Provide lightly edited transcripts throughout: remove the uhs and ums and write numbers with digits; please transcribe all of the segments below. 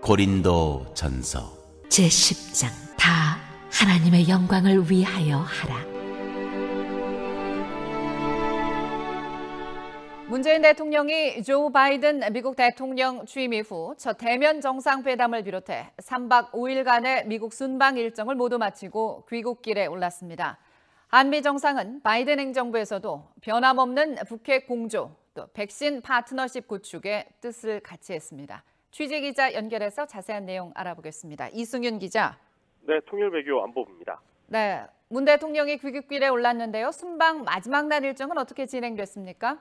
고린도전서 제10장 다 하나님의 영광을 위하여 하라. 문재인 대통령이 조 바이든 미국 대통령 취임 이후 첫 대면 정상회담을 비롯해 3박 5일간의 미국 순방 일정을 모두 마치고 귀국길에 올랐습니다. 한미 정상은 바이든 행정부에서도 변함없는 북핵 공조, 또 백신 파트너십 구축에 뜻을 같이 했습니다. 취재기자 연결해서 자세한 내용 알아보겠습니다. 이승윤 기자. 네, 통일외교안보부입니다. 네, 문 대통령이 귀국길에 올랐는데요. 순방 마지막 날 일정은 어떻게 진행됐습니까?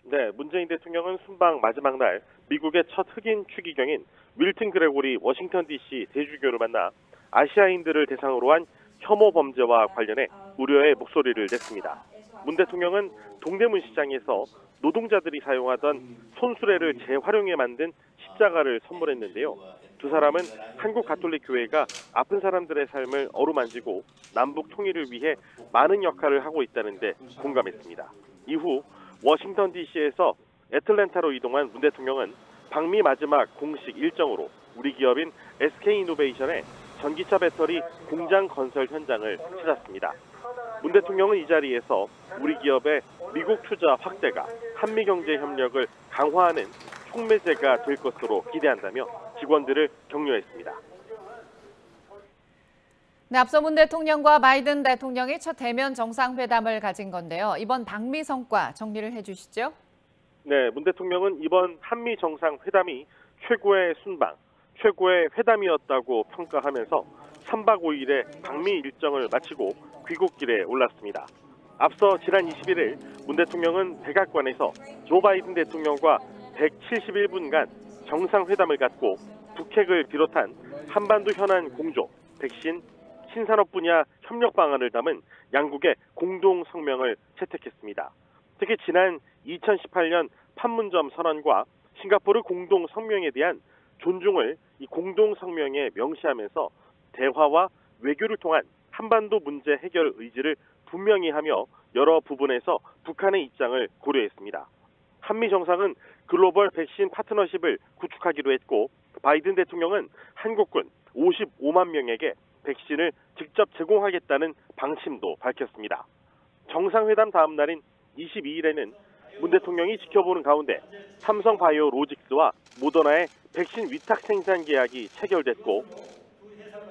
네, 문재인 대통령은 순방 마지막 날 미국의 첫 흑인 추기경인 윌튼 그레고리 워싱턴 DC 대주교를 만나 아시아인들을 대상으로 한 혐오 범죄와 관련해 우려의 목소리를 냈습니다. 문 대통령은 동대문 시장에서 노동자들이 사용하던 손수레를 재활용해 만든 십자가를 선물했는데요. 두 사람은 한국 가톨릭 교회가 아픈 사람들의 삶을 어루만지고 남북 통일을 위해 많은 역할을 하고 있다는 데 공감했습니다. 이후 워싱턴 DC에서 애틀랜타로 이동한 문 대통령은 방미 마지막 공식 일정으로 우리 기업인 SK이노베이션의 전기차 배터리 공장 건설 현장을 찾았습니다. 문 대통령은 이 자리에서 우리 기업의 미국 투자 확대가 한미 경제 협력을 강화하는 촉매제가 될 것으로 기대한다며 직원들을 격려했습니다. 네, 앞서 문 대통령과 바이든 대통령이 첫 대면 정상회담을 가진 건데요. 이번 방미 성과 정리를 해주시죠. 네, 문 대통령은 이번 한미 정상회담이 최고의 순방, 최고의 회담이었다고 평가하면서 3박 5일의 방미 일정을 마치고 귀국길에 올랐습니다. 앞서 지난 21일 문 대통령은 백악관에서 조 바이든 대통령과 171분간 정상회담을 갖고 북핵을 비롯한 한반도 현안 공조, 백신, 신산업 분야 협력 방안을 담은 양국의 공동 성명을 채택했습니다. 특히 지난 2018년 판문점 선언과 싱가포르 공동 성명에 대한 존중을 이 공동 성명에 명시하면서 대화와 외교를 통한 한반도 문제 해결 의지를 분명히 하며 여러 부분에서 북한의 입장을 고려했습니다. 한미 정상은 글로벌 백신 파트너십을 구축하기로 했고 바이든 대통령은 한국군 55만 명에게 백신을 직접 제공하겠다는 방침도 밝혔습니다. 정상회담 다음 날인 22일에는 문 대통령이 지켜보는 가운데 삼성바이오로직스와 모더나의 백신 위탁 생산 계약이 체결됐고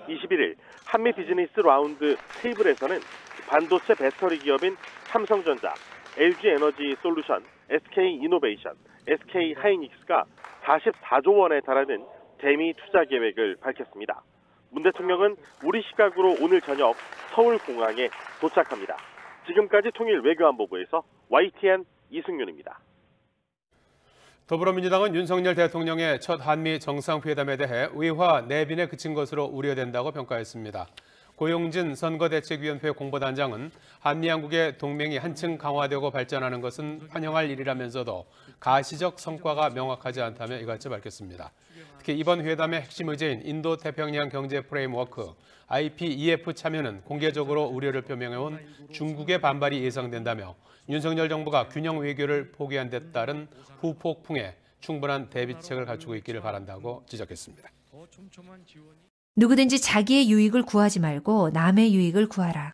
21일 한미 비즈니스 라운드 테이블에서는 반도체 배터리 기업인 삼성전자, LG에너지 솔루션, SK이노베이션, SK하이닉스가 44조 원에 달하는 대미 투자 계획을 밝혔습니다. 문 대통령은 우리 시각으로 오늘 저녁 서울공항에 도착합니다. 지금까지 통일외교안보부에서 YTN 이승윤입니다. 더불어민주당은 윤석열 대통령의 첫 한미 정상회담에 대해 의화 내빈에 그친 것으로 우려된다고 평가했습니다. 고용진 선거대책위원회 공보단장은 한미 양국의 동맹이 한층 강화되고 발전하는 것은 환영할 일이라면서도 가시적 성과가 명확하지 않다며 이같이 밝혔습니다. 특히 이번 회담의 핵심 의제인 인도태평양 경제 프레임워크 IPEF 참여는 공개적으로 우려를 표명해온 중국의 반발이 예상된다며 윤석열 정부가 균형 외교를 포기한 데 따른 후폭풍에 충분한 대비책을 갖추고 있기를 바란다고 지적했습니다. 누구든지 자기의 유익을 구하지 말고 남의 유익을 구하라.